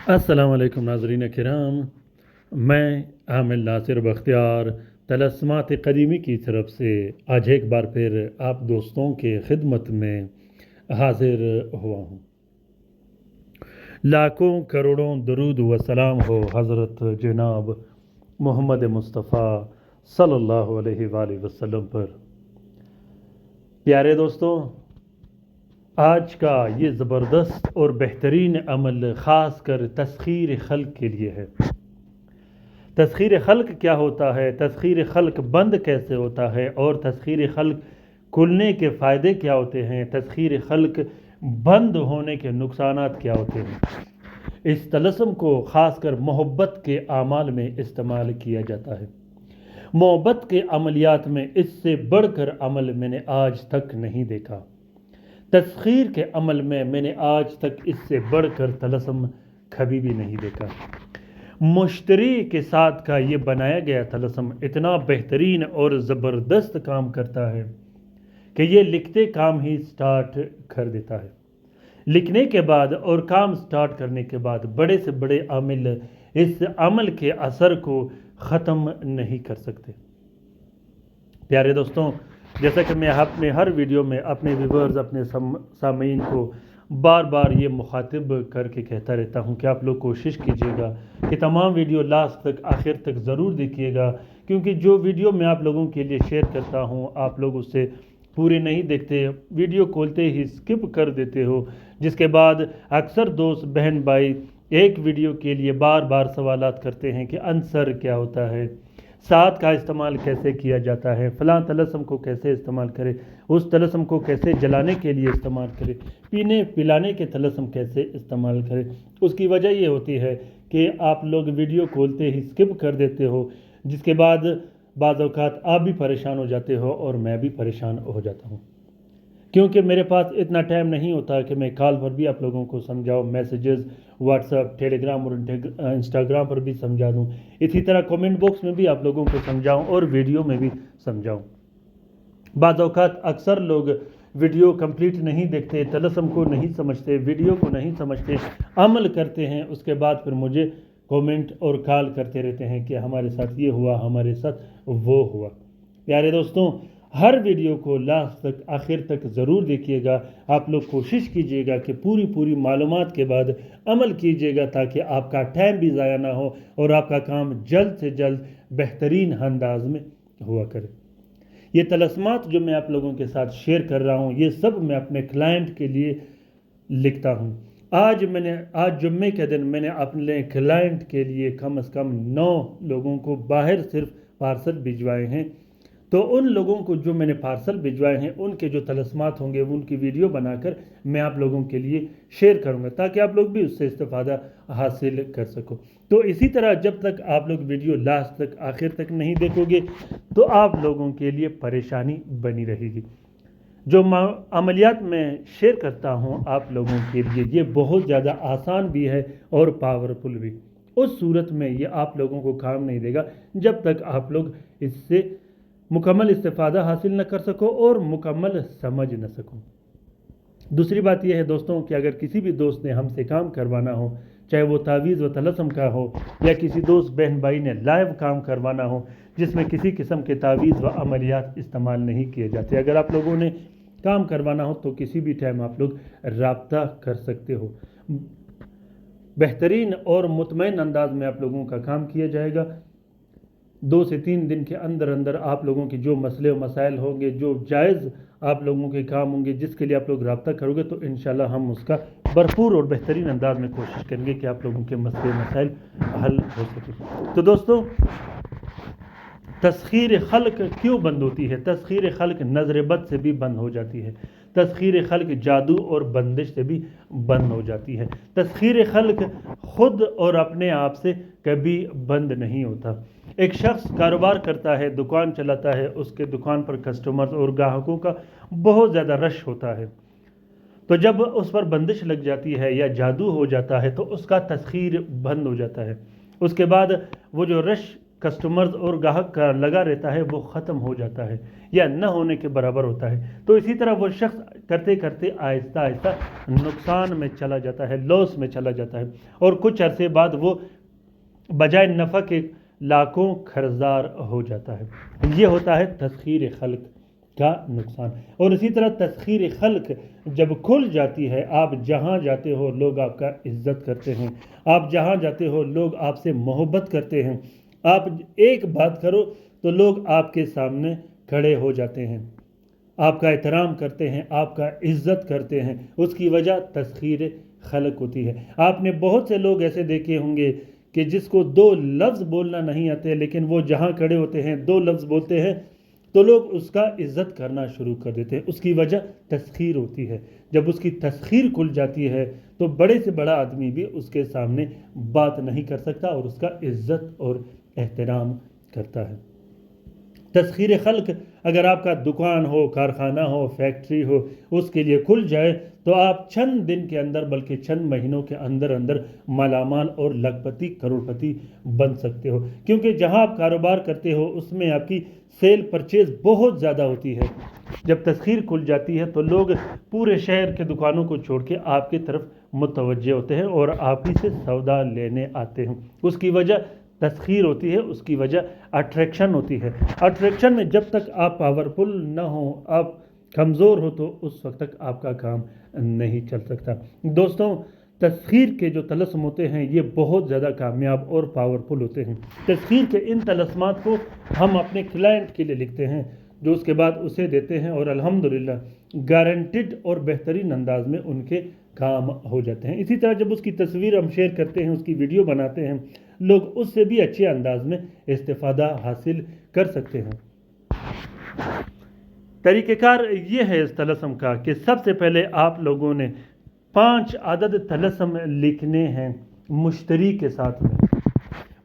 अस्सलाम वालेकुम नाज़रीन किराम। मैं आमिर नासिर बख्तियार तलस्मात कदीमी की तरफ से आज एक बार फिर आप दोस्तों के खिदमत में हाजिर हुआ हूँ। लाखों करोड़ों दरूद व सलाम हो हज़रत जनाब मोहम्मद मुस्तफ़ा सल्लल्लाहु अलैहि वसल्लम पर। प्यारे दोस्तों, आज का ये ज़बरदस्त और बेहतरीन अमल ख़ास कर तस्खीर खल्क़ के लिए है। तस्खीर खल्क़ क्या होता है, तस्खीर खल्क़ बंद कैसे होता है और तस्खीर खल्क़ खुलने के फ़ायदे क्या होते हैं, तस्खीर खल्क़ बंद होने के नुकसानात क्या होते हैं। इस तलस्सुम को ख़ास कर मोहब्बत के आमाल में इस्तेमाल किया जाता है। मोहब्बत के अमलियात में इससे बढ़कर अमल मैंने आज तक नहीं देखा। तस्खीर के अमल में मैंने आज तक इससे बढ़कर तलस्सुम कभी भी नहीं देखा। मुश्तरी के साथ का ये बनाया गया तलस्सुम इतना बेहतरीन और ज़बरदस्त काम करता है कि ये लिखते काम ही स्टार्ट कर देता है। लिखने के बाद और काम स्टार्ट करने के बाद बड़े से बड़े आमिल इस अमल के असर को ख़त्म नहीं कर सकते। प्यारे दोस्तों, जैसा कि मैं अपने हर वीडियो में अपने व्यूअर्स, अपने सामीन को बार बार ये मुखातिब करके कहता रहता हूँ कि आप लोग कोशिश कीजिएगा कि तमाम वीडियो लास्ट तक आखिर तक ज़रूर देखिएगा, क्योंकि जो वीडियो मैं आप लोगों के लिए शेयर करता हूँ आप लोग उससे पूरे नहीं देखते, वीडियो खोलते ही स्किप कर देते हो, जिसके बाद अक्सर दोस्त बहन भाई एक वीडियो के लिए बार बार सवालात करते हैं कि आंसर क्या होता है, साथ का इस्तेमाल कैसे किया जाता है, फ़लाँ तलस्सुम को कैसे इस्तेमाल करें, उस तलस्सुम को कैसे जलाने के लिए इस्तेमाल करें, पीने पिलाने के तलस्सुम कैसे इस्तेमाल करें। उसकी वजह ये होती है कि आप लोग वीडियो खोलते ही स्किप कर देते हो, जिसके बाद बाज़ औक़ात आप भी परेशान हो जाते हो और मैं भी परेशान हो जाता हूँ, क्योंकि मेरे पास इतना टाइम नहीं होता कि मैं कॉल पर भी आप लोगों को समझाऊँ, मैसेजेस व्हाट्सएप, टेलीग्राम और इंस्टाग्राम पर भी समझा दूँ, इसी तरह कमेंट बॉक्स में भी आप लोगों को समझाऊँ और वीडियो में भी समझाऊँ। बाज़ औक़ात अक्सर लोग वीडियो कंप्लीट नहीं देखते, तलस्सुम को नहीं समझते, वीडियो को नहीं समझते, अमल करते हैं, उसके बाद फिर मुझे कमेंट और कॉल करते रहते हैं कि हमारे साथ ये हुआ, हमारे साथ वो हुआ। प्यारे दोस्तों, हर वीडियो को लास्ट तक आखिर तक ज़रूर देखिएगा। आप लोग कोशिश कीजिएगा कि पूरी मालूमात के बाद अमल कीजिएगा, ताकि आपका टाइम भी ज़ाया ना हो और आपका काम जल्द से जल्द बेहतरीन अंदाज में हुआ करे। ये तलस्मात जो मैं आप लोगों के साथ शेयर कर रहा हूँ, ये सब मैं अपने क्लाइंट के लिए लिखता हूँ। आज जुम्मे के दिन मैंने अपने क्लाइंट के लिए कम से कम 9 लोगों को बाहर सिर्फ पार्सल भिजवाए हैं। तो उन लोगों को जो मैंने पार्सल भिजवाए हैं, उनके जो तलस्मात होंगे उनकी वीडियो बनाकर मैं आप लोगों के लिए शेयर करूंगा, ताकि आप लोग भी उससे इस्तेफादा हासिल कर सको। तो इसी तरह जब तक आप लोग वीडियो लास्ट तक आखिर तक नहीं देखोगे तो आप लोगों के लिए परेशानी बनी रहेगी। जो अमलियात मैं शेयर करता हूँ आप लोगों के लिए, ये बहुत ज़्यादा आसान भी है और पावरफुल भी। उस सूरत में ये आप लोगों को काम नहीं देगा जब तक आप लोग इससे मुकम्मल इस्तेफादा हासिल न कर सको और मुकम्मल समझ न सको। दूसरी बात यह है दोस्तों कि अगर किसी भी दोस्त ने हमसे काम करवाना हो, चाहे वो तावीज़ व तलस्सुम का हो या किसी दोस्त बहन भाई ने लाइव काम करवाना हो जिसमें किसी किस्म के तावीज़ व अमलियात इस्तेमाल नहीं किए जाते, अगर आप लोगों ने काम करवाना हो तो किसी भी टाइम आप लोग रब्ता कर सकते हो। बेहतरीन और मुतमईन अंदाज में आप लोगों का काम किया जाएगा। 2 से 3 दिन के अंदर अंदर आप लोगों के जो मसले व मसाइल होंगे, जो जायज़ आप लोगों के काम होंगे, जिसके लिए आप लोग रब्ता करोगे, तो इंशाल्लाह हम उसका भरपूर और बेहतरीन अंदाज में कोशिश करेंगे कि आप लोगों के मसले मसाइल हल हो सके। तो दोस्तों, तस्खीर खल्क़ क्यों बंद होती है? तस्खीर खल्क़ नज़र बद से भी बंद हो जाती है, तस्खीर खल्क़ जादू और बंदिश से भी बंद हो जाती है। तस्खीर खल्क़ खुद और अपने आप से कभी बंद नहीं होता। एक शख्स कारोबार करता है, दुकान चलाता है, उसके दुकान पर कस्टमर्स और ग्राहकों का बहुत ज़्यादा रश होता है, तो जब उस पर बंदिश लग जाती है या जादू हो जाता है तो उसका तस्खीर बंद हो जाता है। उसके बाद वो जो रश कस्टमर्स और ग्राहक का लगा रहता है वो ख़त्म हो जाता है या न होने के बराबर होता है। तो इसी तरह वो शख्स करते करते आहिस्ता आहिस्ता नुकसान में चला जाता है, लॉस में चला जाता है, और कुछ अरसे बाद वो बजाय नफ़ा के लाखों कर्जदार हो जाता है। ये होता है तस्खीर खल्क का नुकसान। और इसी तरह तस्खीर खल्क जब खुल जाती है, आप जहाँ जाते हो लोग आपका इज्जत करते हैं, आप जहाँ जाते हो लोग आपसे मोहब्बत करते हैं, आप एक बात करो तो लोग आपके सामने खड़े हो जाते हैं, आपका एहतराम करते हैं, आपका इज्जत करते हैं। उसकी वजह तस्खीर खल्क होती है। आपने बहुत से लोग ऐसे देखे होंगे कि जिसको दो लफ्ज़ बोलना नहीं आते, लेकिन वो जहाँ खड़े होते हैं दो लफ्ज़ बोलते हैं तो लोग उसका इज्जत करना शुरू कर देते हैं। उसकी वजह तस्खीर होती है। जब उसकी तस्खीर खुल जाती है तो बड़े से बड़ा आदमी भी उसके सामने बात नहीं कर सकता और उसका इज्जत और एहतराम करता है। तस्खीर खल्क अगर आपका दुकान हो, कारखाना हो, फैक्ट्री हो, उसके लिए खुल जाए तो आप चंद दिन के अंदर बल्कि चंद महीनों के अंदर अंदर मालामाल और लखपति करोड़पति बन सकते हो, क्योंकि जहां आप कारोबार करते हो उसमें आपकी सेल परचेज बहुत ज़्यादा होती है। जब तस्खीर खुल जाती है तो लोग पूरे शहर के दुकानों को छोड़ के आपकी तरफ मुतवज्जे होते हैं और आप ही से सौदा लेने आते हैं। उसकी वजह तस्खीर होती है, उसकी वजह अट्रैक्शन होती है। अट्रैक्शन में जब तक आप पावरफुल ना हो, आप कमज़ोर हो, तो उस वक्त तक आपका काम नहीं चल सकता। दोस्तों, तस्खीर के जो तलस्म होते हैं ये बहुत ज़्यादा कामयाब और पावरफुल होते हैं। तस्खीर के इन तलस्मात को हम अपने क्लाइंट के लिए लिखते हैं, जो उसके बाद उसे देते हैं और अल्हम्दुलिल्लाह गारंटिड और बेहतरीन अंदाज में उनके काम हो जाते हैं। इसी तरह जब उसकी तस्वीर हम शेयर करते हैं, उसकी वीडियो बनाते हैं, लोग उससे भी अच्छे अंदाज में इस्तिफादा हासिल कर सकते हैं। तरीक़ेकार ये है इस तलस्म का कि सबसे पहले आप लोगों ने 5 अदद तलस्म लिखने हैं मुश्तरी के साथ में।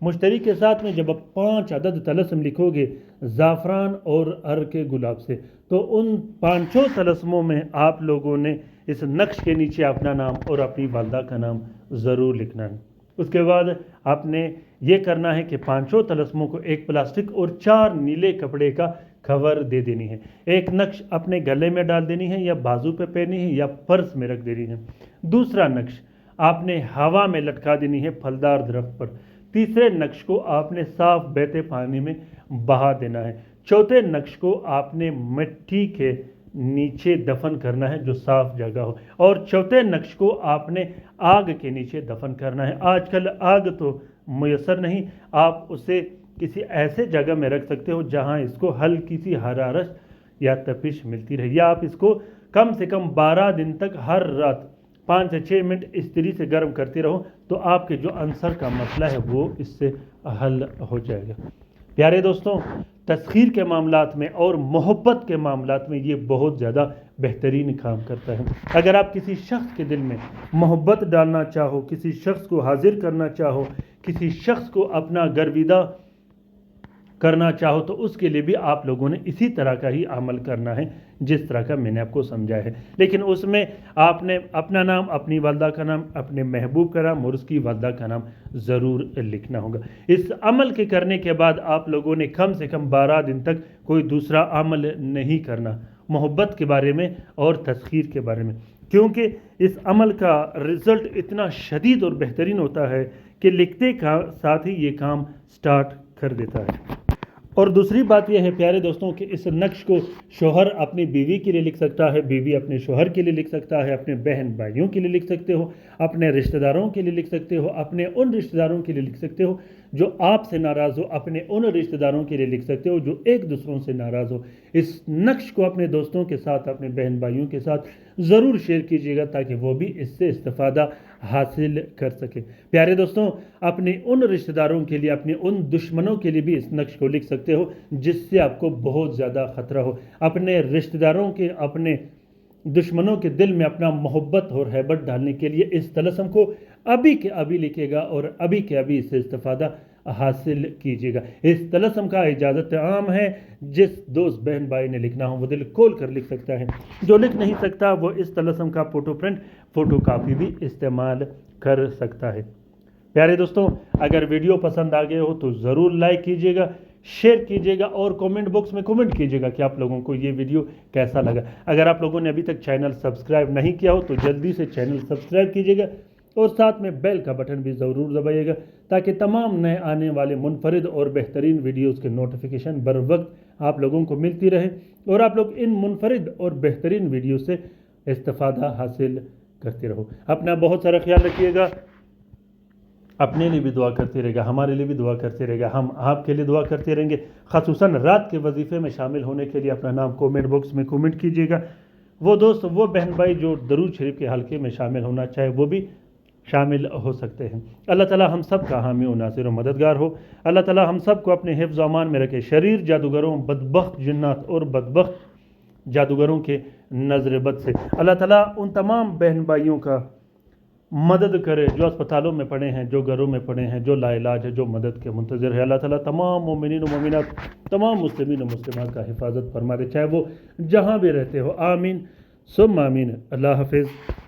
मुश्तरी के साथ में जब आप 5 अदद तलस्म लिखोगे ज़ाफ़रान और अर के गुलाब से, तो उन 5 तलस्मों में आप लोगों ने इस नक्श के नीचे अपना नाम और अपनी वालदा का नाम ज़रूर लिखना है। उसके बाद आपने ये करना है कि 5 तलस्मों को एक प्लास्टिक और 4 नीले कपड़े का कवर दे देनी है। एक नक्श अपने गले में डाल देनी है या बाजू पे पहनी है या पर्स में रख देनी है। दूसरा नक्श आपने हवा में लटका देनी है फलदार दरख्त पर। तीसरे नक्श को आपने साफ बहते पानी में बहा देना है। चौथे नक्श को आपने मिट्टी के नीचे दफन करना है जो साफ जगह हो, और चौथे नक्श को आपने आग के नीचे दफन करना है। आजकल आग तो मुयसर नहीं, आप उसे किसी ऐसे जगह में रख सकते हो जहां इसको हल्की सी हरारत या तपिश मिलती रहे, या आप इसको कम से कम 12 दिन तक हर रात 5 से 6 मिनट इस्त्री से गर्म करते रहो, तो आपके जो अंसर का मसला है वो इससे हल हो जाएगा। प्यारे दोस्तों, तस्खीर के मामलात में और मोहब्बत के मामलात में ये बहुत ज़्यादा बेहतरीन काम करता है। अगर आप किसी शख्स के दिल में मोहब्बत डालना चाहो, किसी शख्स को हाजिर करना चाहो, किसी शख्स को अपना गर्विदा करना चाहो, तो उसके लिए भी आप लोगों ने इसी तरह का ही अमल करना है जिस तरह का मैंने आपको समझाया है। लेकिन उसमें आपने अपना नाम, अपनी वालदा का नाम, अपने महबूब का नाम और उसकी वालदा का नाम ज़रूर लिखना होगा। इस अमल के करने के बाद आप लोगों ने कम से कम 12 दिन तक कोई दूसरा अमल नहीं करना मोहब्बत के बारे में और तस्खीर के बारे में, क्योंकि इस अमल का रिज़ल्ट इतना शदीद और बेहतरीन होता है कि लिखते का साथ ही ये काम स्टार्ट कर देता है। और दूसरी बात यह है प्यारे दोस्तों कि इस नक्श को शोहर अपनी बीवी के लिए लिख सकता है, बीवी अपने शोहर के लिए लिख सकता है, अपने बहन भाइयों के लिए लिख सकते हो, अपने रिश्तेदारों के लिए लिख सकते हो, अपने उन रिश्तेदारों के लिए लिख सकते हो जो आपसे नाराज़ हो, अपने उन रिश्तेदारों के लिए लिख सकते हो जो एक दूसरों से नाराज़ हो। इस नक्श को अपने दोस्तों के साथ, अपने बहन भाइयों के साथ ज़रूर शेयर कीजिएगा ताकि वो भी इससे इस्तिफादा हासिल कर सके। प्यारे दोस्तों, अपने उन रिश्तेदारों के लिए, अपने उन दुश्मनों के लिए भी इस नक्श को लिख सकते हो जिससे आपको बहुत ज़्यादा ख़तरा हो। अपने रिश्तेदारों के, अपने दुश्मनों के दिल में अपना मोहब्बत और हैबत डालने के लिए इस तलस्म को अभी के अभी लिखेगा और अभी के अभी इससे इस्तिफादा हासिल कीजिएगा। इस तलस्म का इजाज़त आम है, जिस दोस्त बहन भाई ने लिखना हो वो दिल खोल कर लिख सकता है, जो लिख नहीं सकता वो इस तलस्म का फ़ोटो प्रिंट, फ़ोटो कापी भी इस्तेमाल कर सकता है। پیارے دوستوں، اگر ویڈیو پسند آ گئے ہو تو ضرور لائک کیجیے گا، شیئر کیجیے گا اور کومنٹ باکس میں کومنٹ کیجیے گا کہ آپ لوگوں کو یہ ویڈیو کیسا لگا۔ اگر آپ لوگوں نے ابھی تک چینل سبسکرائب نہیں کیا ہو تو جلدی سے چینل سبسکرائب کیجیے گا اور ساتھ میں بیل کا بٹن بھی ضرور دبائیے گا تاکہ تمام نئے آنے والے منفرد اور بہترین ویڈیوز کے نوٹیفیکیشن بر وقت آپ لوگوں کو ملتی رہے اور آپ لوگ ان منفرد اور بہترین ویڈیو سے استفادہ حاصل کرتے رہو۔ اپنا بہت سارا خیال رکھیے گا، اپنے لیے بھی دعا کرتے رہے گا، ہمارے لیے بھی دعا کرتے رہے گا، ہم آپ کے لیے دعا کرتے رہیں گے۔ خصوصاً رات کے وظیفے میں شامل ہونے کے لیے اپنا نام کومنٹ باکس میں کومنٹ کیجیے گا۔ وہ دوست، وہ بہن بھائی جو درود شریف کے حلقے میں شامل ہونا چاہے وہ بھی شامل ہو سکتے ہیں۔ اللہ تعالیٰ ہم سب کا حامی و ناصر و مددگار ہو۔ اللہ تعالیٰ ہم سب کو اپنے حفظ و امان میں رکھے، شریر جادوگروں، بدبخت جنات اور بدبخت جادوگروں کے نظر بد سے۔ اللہ تعالیٰ ان تمام بہن بھائیوں کا مدد کرے جو اسپتالوں میں پڑے ہیں، جو گھروں میں پڑے ہیں، جو لا علاج ہے، جو مدد کے منتظر ہے۔ اللہ تعالیٰ تمام مومنین و مومنات، تمام مسلمین و مسلمات کا حفاظت فرما دے، چاہے وہ جہاں بھی رہتے ہو۔ آمین ثم آمین۔ اللہ حافظ۔